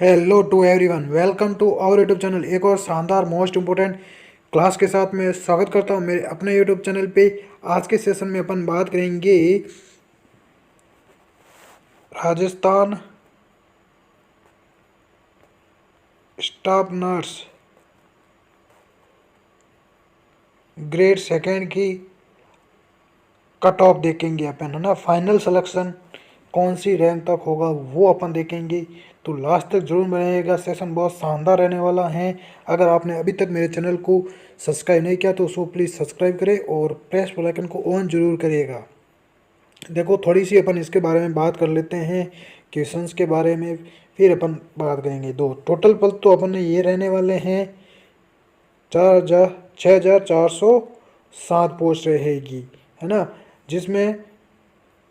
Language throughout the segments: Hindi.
Hello to everyone, welcome to our YouTube channel. एक और शानदार मोस्ट इम्पोर्टेंट क्लास के साथ मैं स्वागत करता हूं मेरे अपने यूट्यूब चैनल पे। आज के सेशन में अपन बात करेंगे Rajasthan staff nurse grade second की कट ऑफ देखेंगे अपन, है ना। फाइनल सिलेक्शन कौन सी रैंक तक होगा वो अपन देखेंगे, तो लास्ट तक जरूर बनेगा। सेशन बहुत शानदार रहने वाला है। अगर आपने अभी तक मेरे चैनल को सब्सक्राइब नहीं किया तो उसको प्लीज़ सब्सक्राइब करें और प्रेस बेल आइकन को ऑन जरूर करिएगा। देखो, थोड़ी सी अपन इसके बारे में बात कर लेते हैं, क्वेश्चंस के बारे में, फिर अपन बात करेंगे। दो टोटल पद तो अपन ने ये रहने वाले हैं 6,407 पोस्ट रहेगी, है ना। जिसमें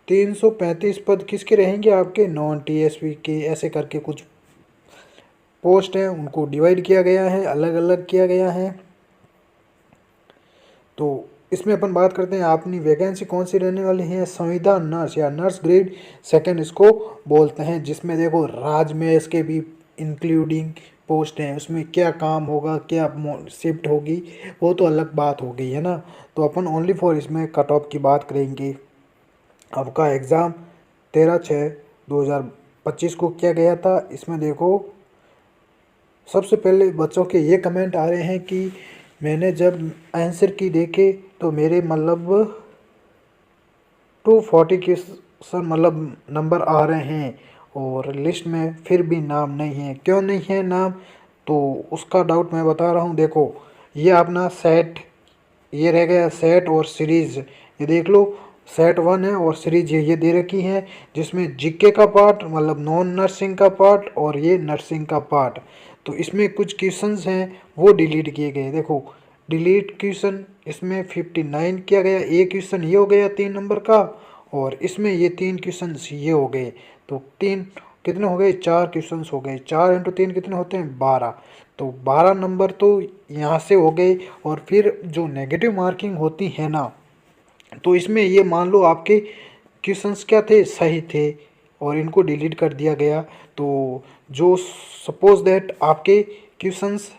335 पद किसके रहेंगे, आपके नॉन टीएसपी के। ऐसे करके कुछ पोस्ट हैं, उनको डिवाइड किया गया है, अलग अलग किया गया है। तो इसमें अपन बात करते हैं अपनी वैकेंसी कौन सी रहने वाली है। संविदा नर्स या नर्स ग्रेड सेकंड इसको बोलते हैं। जिसमें देखो राजमेश के भी इंक्लूडिंग पोस्ट हैं, उसमें क्या काम होगा, क्या शिफ्ट होगी, वो तो अलग बात हो गई, है ना। तो अपन ओनली फॉर इसमें कट ऑफ की बात करेंगे। आपका एग्ज़ाम 13/6/2025 को किया गया था। इसमें देखो, सबसे पहले बच्चों के ये कमेंट आ रहे हैं कि मैंने जब आंसर की देखे तो मेरे मतलब 240 क्वेश्चन मतलब नंबर आ रहे हैं और लिस्ट में फिर भी नाम नहीं है। क्यों नहीं है नाम, तो उसका डाउट मैं बता रहा हूँ। देखो, ये अपना सेट, ये रह गया सेट और सीरीज़। ये देख लो, सेट 1 है और सीरीज ये दे रखी है, जिसमें जीके का पार्ट मतलब नॉन नर्सिंग का पार्ट और ये नर्सिंग का पार्ट। तो इसमें कुछ क्वेश्चंस हैं वो डिलीट किए गए। देखो, डिलीट क्वेश्चन इसमें 59 किया गया। एक क्वेश्चन ये हो गया 3 नंबर का, और इसमें ये 3 क्वेश्चन ये हो गए। तो तीन कितने हो गए, 4 क्वेश्चन हो गए। 4 × 3 कितने होते हैं, 12। तो 12 नंबर तो यहाँ से हो गए। और फिर जो नेगेटिव मार्किंग होती है ना, तो इसमें ये मान लो आपके क्वेश्चंस क्या थे, सही थे, और इनको डिलीट कर दिया गया। तो जो सपोज दैट आपके क्वेश्चंस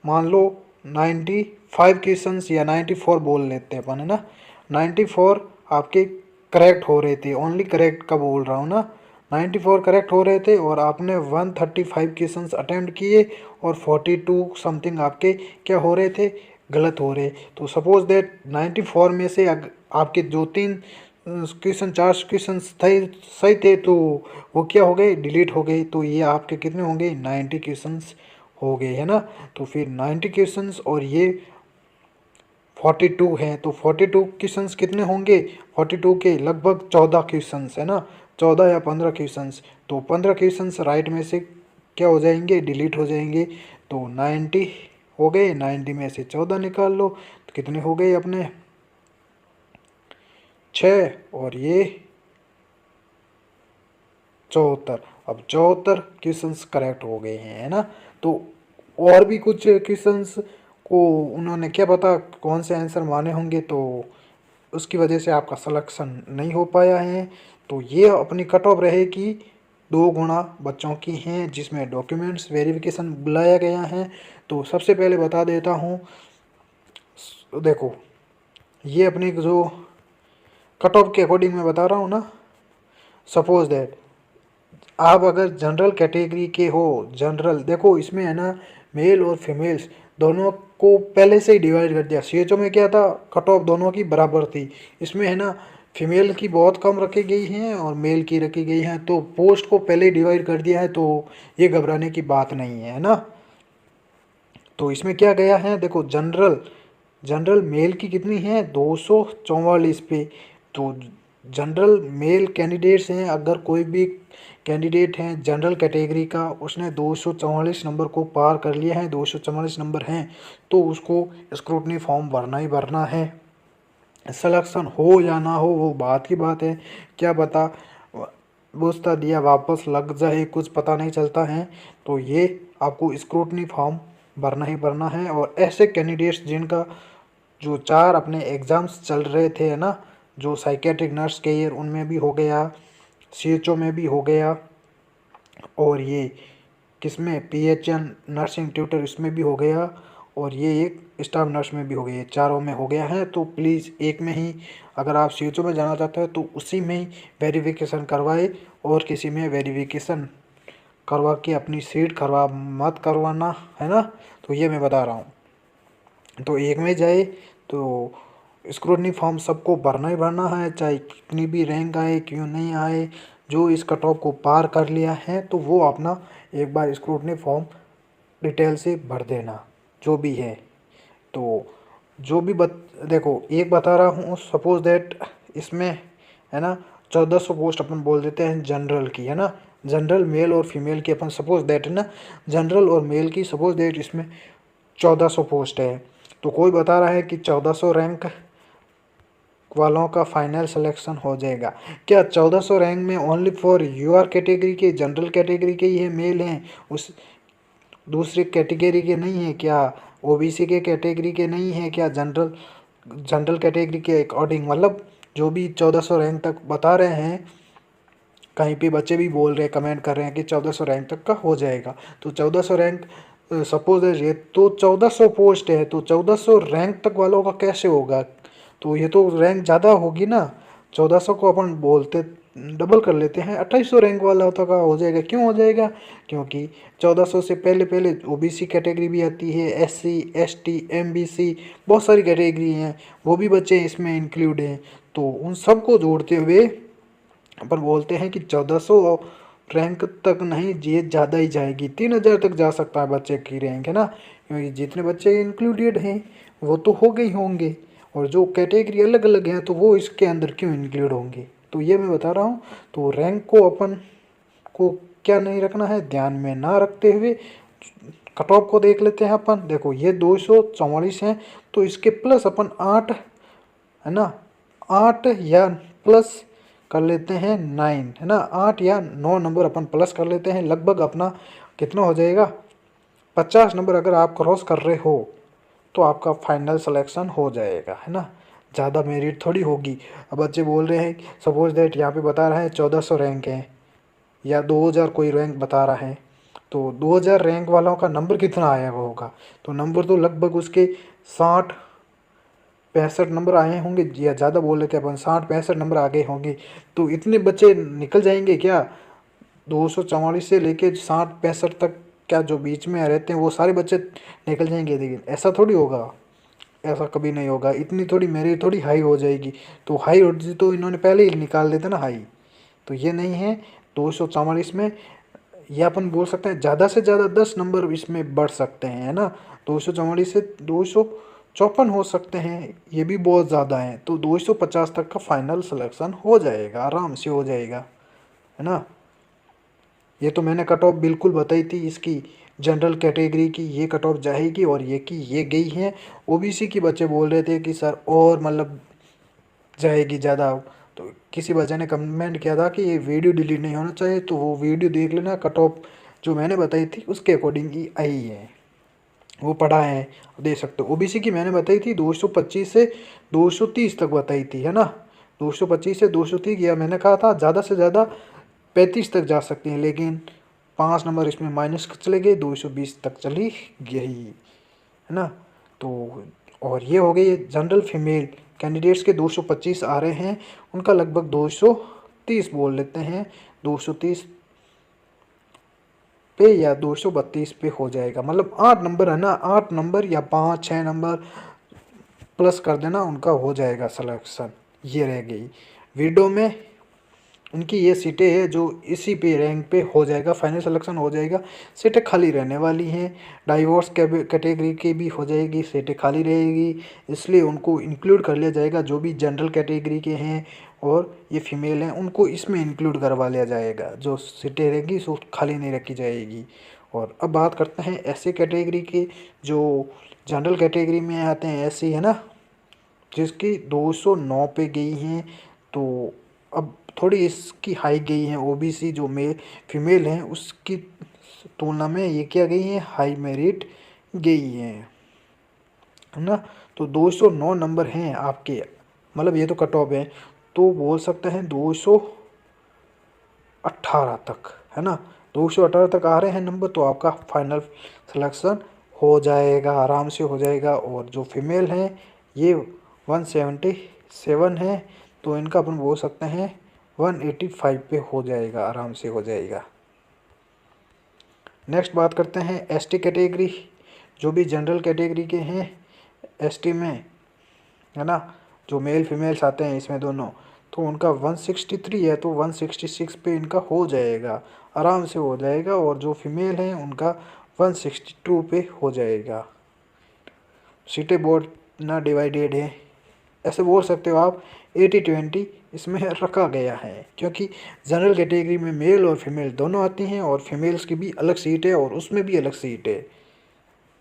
मान लो 95 क्वेश्चंस या 94 बोल लेते हैं अपन, है ना। 94 आपके करेक्ट हो रहे थे, ओनली करेक्ट का बोल रहा हूँ ना। 94 करेक्ट हो रहे थे और आपने 135 क्वेश्चंस अटेम्प्ट किए और 42 समथिंग आपके क्या हो रहे थे, गलत हो रहे। तो सपोज दैट 94 में से आपके जो 3 क्वेश्चन, 4 क्वेश्चन सही थे, तो वो क्या हो गए, डिलीट हो गए। तो ये आपके कितने होंगे, 90 क्वेश्चंस हो गए, है ना। तो फिर 90 क्वेश्चंस और ये 42 हैं, तो 42 क्वेश्चंस कितने होंगे, 42 के लगभग 14 क्वेश्चंस, है ना। 14 या 15 क्वेश्चंस, तो 15 क्वेश्चंस राइट में से क्या हो जाएंगे, डिलीट हो जाएंगे। तो 90 हो गए, 90 में से 14 निकाल लो, तो कितने हो गए अपने 6 और ये 74। अब 74 क्वेश्चंस करेक्ट हो गए हैं, है ना। तो और भी कुछ क्वेश्चंस को उन्होंने क्या पता कौन से आंसर माने होंगे, तो उसकी वजह से आपका सिलेक्शन नहीं हो पाया है। तो ये अपनी कट ऑफ रहेगी 2 गुना बच्चों की हैं, जिसमें डॉक्यूमेंट्स वेरिफिकेशन बुलाया गया है। तो सबसे पहले बता देता हूँ, देखो ये अपनी जो कट ऑफ के अकॉर्डिंग मैं बता रहा हूँ ना। सपोज दैट आप अगर जनरल कैटेगरी के हो, जनरल देखो इसमें है ना, मेल और फीमेल्स दोनों को पहले से ही डिवाइड कर दिया। सीएचओ में क्या था, कट ऑफ दोनों की बराबर थी। इसमें है ना, फीमेल की बहुत कम रखी गई हैं और मेल की रखी गई हैं, तो पोस्ट को पहले ही डिवाइड कर दिया है, तो ये घबराने की बात नहीं है ना। तो इसमें क्या गया है, देखो जनरल, जनरल मेल की कितनी है, 244 पे। तो जनरल मेल कैंडिडेट्स हैं, अगर कोई भी कैंडिडेट हैं जनरल कैटेगरी का, उसने 244 नंबर को पार कर लिया है, 244 नंबर हैं, तो उसको स्क्रूटनी फॉर्म भरना ही भरना है। सिलेक्शन हो या ना हो वो बात की बात है, क्या पता बूझता दिया वापस लग जाए, कुछ पता नहीं चलता है। तो ये आपको स्क्रूटनी फॉर्म भरना ही भरना है। और ऐसे कैंडिडेट्स जिनका जो 4 अपने एग्ज़ाम्स चल रहे थे, है ना, जो साइकेट्रिक नर्स के ईयर उनमें भी हो गया, सीएचओ में भी हो गया, और ये किसमें, PHN नर्सिंग ट्यूटर इसमें भी हो गया, और ये एक स्टाफ नर्स में भी हो गया, चारों में हो गया है। तो प्लीज़ एक में ही, अगर आप CHO में जाना चाहते हैं तो उसी में ही वेरिफिकेशन करवाए, और किसी में वेरिफिकेशन करवा के अपनी सीट मत करवाना, है ना। तो ये मैं बता रहा हूँ। तो एक में जाए तो स्क्रूटनी फॉर्म सबको भरना ही भरना है, चाहे कितनी भी रैंक आए क्यों नहीं आए। जो इस कट ऑफ को पार कर लिया है तो वो अपना एक बार स्क्रूटनी फॉर्म डिटेल से भर देना, जो भी है। तो जो भी देखो एक बता रहा हूँ, सपोज दैट इसमें, है ना, 1400 पोस्ट अपन बोल देते हैं जनरल की, है ना। जनरल मेल और फीमेल की अपन सपोज दैट, है ना, जनरल और मेल की सपोज दैट इसमें 1400 पोस्ट है। तो कोई बता रहा है कि 1400 रैंक वालों का फाइनल सिलेक्शन हो जाएगा। क्या 1400 रैंक में ओनली फॉर यूआर कैटेगरी के, जनरल कैटेगरी के ही है मेल हैं, उस दूसरी कैटेगरी के नहीं है क्या? OBC के कैटेगरी के नहीं है क्या? जनरल कैटेगरी के अकॉर्डिंग, मतलब जो भी 1400 रैंक तक बता रहे हैं, कहीं पे बच्चे भी बोल रहे हैं, कमेंट कर रहे हैं कि 1400 रैंक तक का हो जाएगा। तो 1400 रैंक सपोज है ये, तो 1400 पोस्ट है, तो 1400 रैंक तक वालों का कैसे होगा? तो ये तो रैंक ज़्यादा होगी ना। 1400 को अपन बोलते डबल कर लेते हैं, 2800 रैंक वाला तो का हो जाएगा। क्यों हो जाएगा? क्योंकि 1400 से पहले पहले OBC कैटेगरी भी आती है, SC ST MBC, बहुत सारी कैटेगरी हैं, वो भी बच्चे इसमें इंक्लूड हैं। तो उन सबको जोड़ते हुए अपन बोलते हैं कि 1400 रैंक तक नहीं, ये ज़्यादा ही जाएगी, 3000 तक जा सकता है बच्चे की रैंक, है ना। क्योंकि जितने बच्चे इंक्लूडेड हैं वो तो हो गए होंगे, और जो कैटेगरी अलग अलग हैं तो वो इसके अंदर क्यों इंक्लूड होंगे? तो ये मैं बता रहा हूँ। तो रैंक को अपन को क्या नहीं रखना है, ध्यान में ना रखते हुए कट ऑफ को देख लेते हैं अपन। देखो ये 244 हैं, तो इसके प्लस अपन 8, है ना, 8 या प्लस कर लेते हैं 9, है ना, 8 या 9 नंबर अपन प्लस कर लेते हैं। लगभग अपना कितना हो जाएगा, 50 नंबर अगर आप क्रॉस कर रहे हो तो आपका फाइनल सिलेक्शन हो जाएगा, है ना। ज़्यादा मेरिट थोड़ी होगी। अब बच्चे बोल रहे हैं, सपोज दैट यहाँ पे बता रहा है 1400 रैंक है, या 2000 कोई रैंक बता रहा है, तो 2000 रैंक वालों का नंबर कितना आया होगा? तो नंबर तो लगभग उसके 60 65 नंबर आए होंगे, या ज़्यादा बोल लेते हैं अपन, 60 65 नंबर आ गए होंगे। तो इतने बच्चे निकल जाएंगे क्या? 244 से लेके 60 65 तक, क्या जो बीच में रहते हैं वो सारे बच्चे निकल जाएंगे? लेकिन ऐसा थोड़ी होगा, ऐसा कभी नहीं होगा। इतनी थोड़ी मेरी थोड़ी हाई हो जाएगी। तो हाई होती तो इन्होंने पहले ही निकाल देता ना हाई। तो ये नहीं है। 244 में, ये अपन बोल सकते हैं ज़्यादा से ज़्यादा 10 नंबर इसमें बढ़ सकते हैं, है ना। 244 से 254 हो सकते हैं, ये भी बहुत ज़्यादा है। तो 250 तक का फाइनल सिलेक्शन हो जाएगा, आराम से हो जाएगा, है ना। ये तो मैंने कट ऑफ बिल्कुल बताई थी इसकी, जनरल कैटेगरी की ये कट ऑफ जाएगी, और ये की ये गई है। OBC की बच्चे बोल रहे थे कि सर और मतलब जाएगी ज़्यादा। तो किसी बच्चे ने कमेंट किया था कि ये वीडियो डिलीट नहीं होना चाहिए, तो वो वीडियो देख लेना, कट ऑफ जो मैंने बताई थी उसके अकॉर्डिंग ही आई है, वो पढ़ा है, देख सकते हो। OBC की मैंने बताई थी 225 से 230 तक बताई थी, है ना। 225 से 230, या मैंने कहा था ज़्यादा से ज़्यादा 35 तक जा सकती हैं, लेकिन 5 नंबर इसमें माइनस चले गए, 220 तक चली गई, है ना। तो और ये हो गई जनरल फीमेल कैंडिडेट्स के 225 आ रहे हैं, उनका लगभग 230 बोल लेते हैं, 230 पे या 232 पे हो जाएगा। मतलब 8 नंबर, है ना, 8 नंबर या 5-6 नंबर प्लस कर देना, उनका हो जाएगा सिलेक्शन। ये रह गई वीडियो में उनकी ये सीटें हैं जो इसी पे रैंक पे हो जाएगा, फाइनल सिलेक्शन हो जाएगा। सीटें खाली रहने वाली हैं, डाइवोर्स कैटेगरी की भी हो जाएगी, सीटें खाली रहेगी, इसलिए उनको इंक्लूड कर लिया जाएगा। जो भी जनरल कैटेगरी के हैं और ये फीमेल हैं उनको इसमें इंक्लूड करवा लिया जाएगा, जो सीटें रहेंगी सो खाली नहीं रखी जाएगी। और अब बात करते हैं ऐसे कैटेगरी की जो जनरल कैटेगरी में आते हैं, ऐसी, है ना, जिसकी 209 पे गई हैं। तो अब थोड़ी इसकी हाई गई हैं, OBC जो फीमेल हैं उसकी तुलना में ये क्या गई हैं, हाई मेरिट गई हैं, है ना। तो 209 नंबर हैं आपके, मतलब ये तो कट ऑफ है, तो बोल सकते हैं 218 तक, है ना। 218 तक आ रहे हैं नंबर तो आपका फाइनल सिलेक्शन हो जाएगा, आराम से हो जाएगा। और जो फीमेल हैं ये 177 है तो इनका अपन बोल सकते हैं 185 पे हो जाएगा, आराम से हो जाएगा। नेक्स्ट बात करते हैं एसटी कैटेगरी, जो भी जनरल कैटेगरी के हैं एसटी में, है ना, जो मेल फीमेल्स आते हैं इसमें दोनों, तो उनका 163 है तो 166 पे इनका हो जाएगा, आराम से हो जाएगा। और जो फीमेल हैं उनका 162 पे हो जाएगा। सीटें बोर्ड ना डिवाइडेड है, ऐसे बोल सकते हो आप 80-20 इसमें रखा गया है, क्योंकि जनरल कैटेगरी में मेल और फीमेल दोनों आती हैं और फीमेल्स की भी अलग सीट है और उसमें भी अलग सीट है,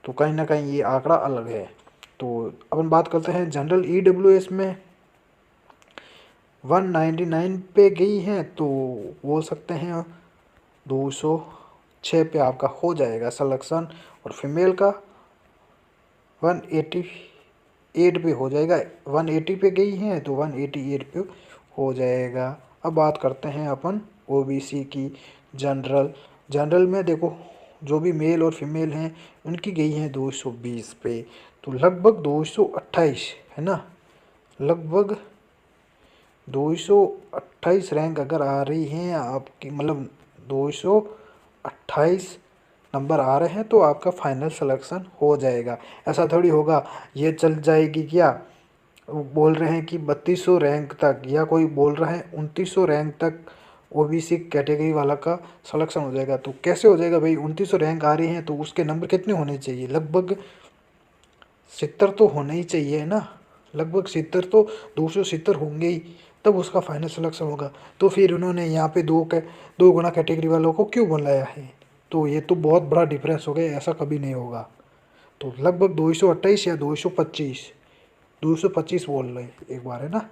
तो कहीं ना कहीं ये आंकड़ा अलग है। तो अपन बात करते हैं जनरल ईडब्ल्यूएस में 199 पे गई हैं तो बोल सकते हैं 206 पे आपका हो जाएगा सिलेक्शन। और फीमेल का 188 पे हो जाएगा, 180 पे गई हैं तो 188 पे हो जाएगा। अब बात करते हैं अपन ओबीसी की। जनरल में देखो जो भी मेल और फीमेल हैं उनकी गई हैं 220 पे, तो लगभग 228 है ना, लगभग 228 रैंक अगर आ रही हैं आपकी, मतलब 228 नंबर आ रहे हैं तो आपका फाइनल सिलेक्शन हो जाएगा। ऐसा थोड़ी होगा ये चल जाएगी क्या, बोल रहे हैं कि 3200 रैंक तक, या कोई बोल रहा है 2900 रैंक तक ओबीसी कैटेगरी वाला का सिलेक्शन हो जाएगा, तो कैसे हो जाएगा भाई। 2900 रैंक आ रही हैं तो उसके नंबर कितने होने चाहिए, लगभग 70 तो होने ही चाहिए ना, लगभग 70 तो 270 होंगे ही, तब उसका फाइनल सिलेक्शन होगा। तो फिर उन्होंने यहाँ पे दो गुना कैटेगरी वालों को क्यों बुलाया है, तो ये तो बहुत बड़ा डिफरेंस हो गया, ऐसा कभी नहीं होगा। तो लगभग 228 या 225 बोल रहे एक बार, है ना,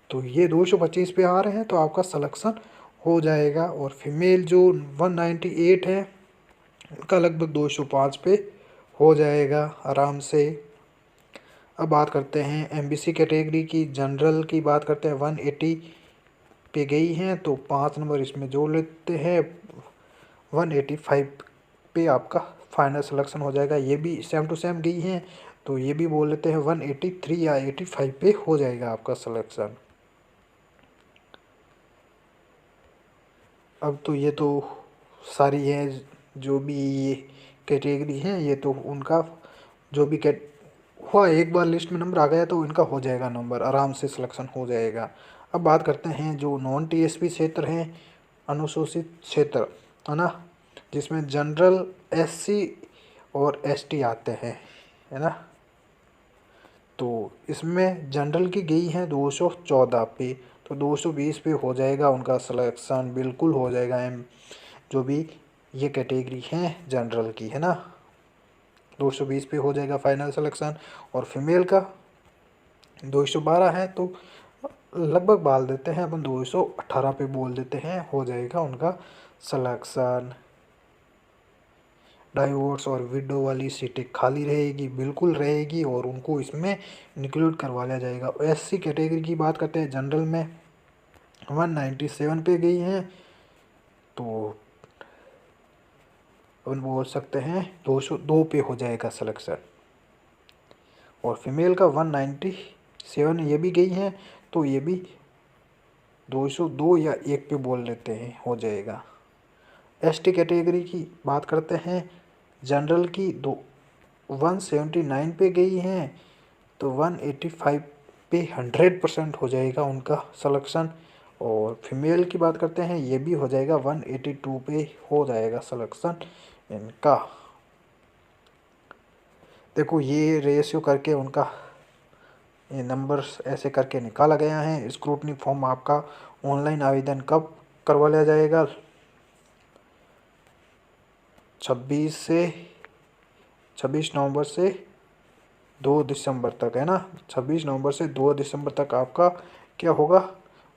तो ये 225 पे आ रहे हैं तो आपका सिलेक्शन हो जाएगा। और फीमेल जो 198 है उनका लगभग 205 पे हो जाएगा, आराम से। अब बात करते हैं एमबीसी कैटेगरी की। जनरल की बात करते हैं 180 पे गई हैं तो 5 नंबर इसमें जोड़ लेते हैं, 185 पे आपका फाइनल सिलेक्शन हो जाएगा। ये भी सेम टू सेम गई हैं तो ये भी बोल लेते हैं 183 या 85 पे हो जाएगा आपका सिलेक्शन। अब तो ये तो सारी है जो भी ये कैटेगरी हैं, ये तो उनका जो भी कैट हुआ, एक बार लिस्ट में नंबर आ गया तो इनका हो जाएगा नंबर, आराम से सिलेक्शन हो जाएगा। अब बात करते हैं जो नॉन टीएसपी क्षेत्र हैं, अनुसूचित क्षेत्र, है ना, जिसमें जनरल एससी और एसटी आते हैं, है ना, तो इसमें जनरल की गई हैं 214 पे, तो 220 पे हो जाएगा उनका सिलेक्शन, बिल्कुल हो जाएगा। एम जो भी ये कैटेगरी हैं जनरल की, है ना, 220 पे हो जाएगा फाइनल सिलेक्शन। और फीमेल का 212 है तो लगभग बाल देते हैं अपन 218 पे बोल देते हैं, हो जाएगा उनका सिलेक्शन। डाइवोर्स और विडो वाली सीटें खाली रहेगी, बिल्कुल रहेगी, और उनको इसमें इंक्लूड करवा लिया जाएगा। एससी कैटेगरी की बात करते हैं, जनरल में 197 पे गई हैं तो अपन बोल सकते हैं 202 पे हो जाएगा सिलेक्शन। और फीमेल का 197 ये भी गई हैं तो ये भी 202 या 1 पे बोल लेते हैं, हो जाएगा। एसटी कैटेगरी की बात करते हैं, जनरल की 179 पे गई हैं तो 185 पे 100% हो जाएगा उनका सिलेक्शन। और फीमेल की बात करते हैं, ये भी हो जाएगा 182 पे हो जाएगा सिलेक्शन इनका। देखो ये रेशियो करके उनका ये नंबर्स ऐसे करके निकाला गया है। स्क्रूटनी फॉर्म आपका ऑनलाइन आवेदन कब करवा लिया जाएगा, 26 नवंबर से 2 दिसंबर तक, है ना, 26 नवंबर से 2 दिसंबर तक आपका क्या होगा,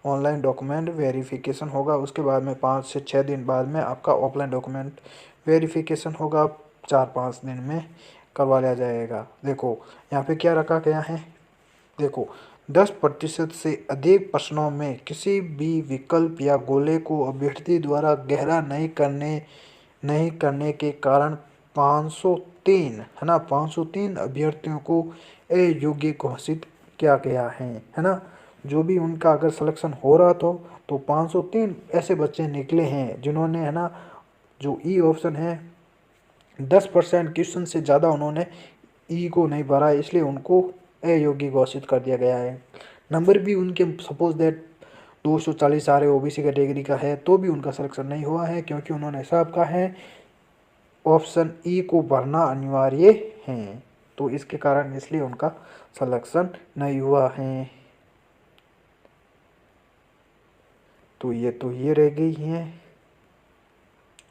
ऑनलाइन डॉक्यूमेंट वेरिफिकेशन होगा। उसके बाद में 5 से 6 दिन बाद में आपका ऑफलाइन डॉक्यूमेंट वेरिफिकेशन होगा, 4-5 दिन में करवा लिया जाएगा। देखो यहाँ पे क्या रखा गया है, देखो 10% से अधिक प्रश्नों में किसी भी विकल्प या गोले को अभ्यर्थी द्वारा गहरा नहीं करने के कारण 503 है ना, 503 अभ्यर्थियों को अयोग्य घोषित किया गया है ना। जो भी उनका अगर सिलेक्शन हो रहा था तो 503 ऐसे बच्चे निकले हैं जिन्होंने है ना, जो ई ऑप्शन है 10% क्वेश्चन से ज़्यादा उन्होंने ई को नहीं भरा, इसलिए उनको अयोग्य घोषित कर दिया गया है। नंबर भी उनके सपोज दैट 240 आ रहे ओबीसी कैटेगरी का है तो भी उनका सिलेक्शन नहीं हुआ है, क्योंकि उन्होंने हिसाब का है ऑप्शन ई को भरना अनिवार्य है, तो इसके कारण इसलिए उनका सिलेक्शन नहीं हुआ है। तो ये रह गई है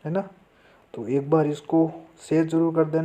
ना। तो एक बार इसको शेयर जरूर कर देना।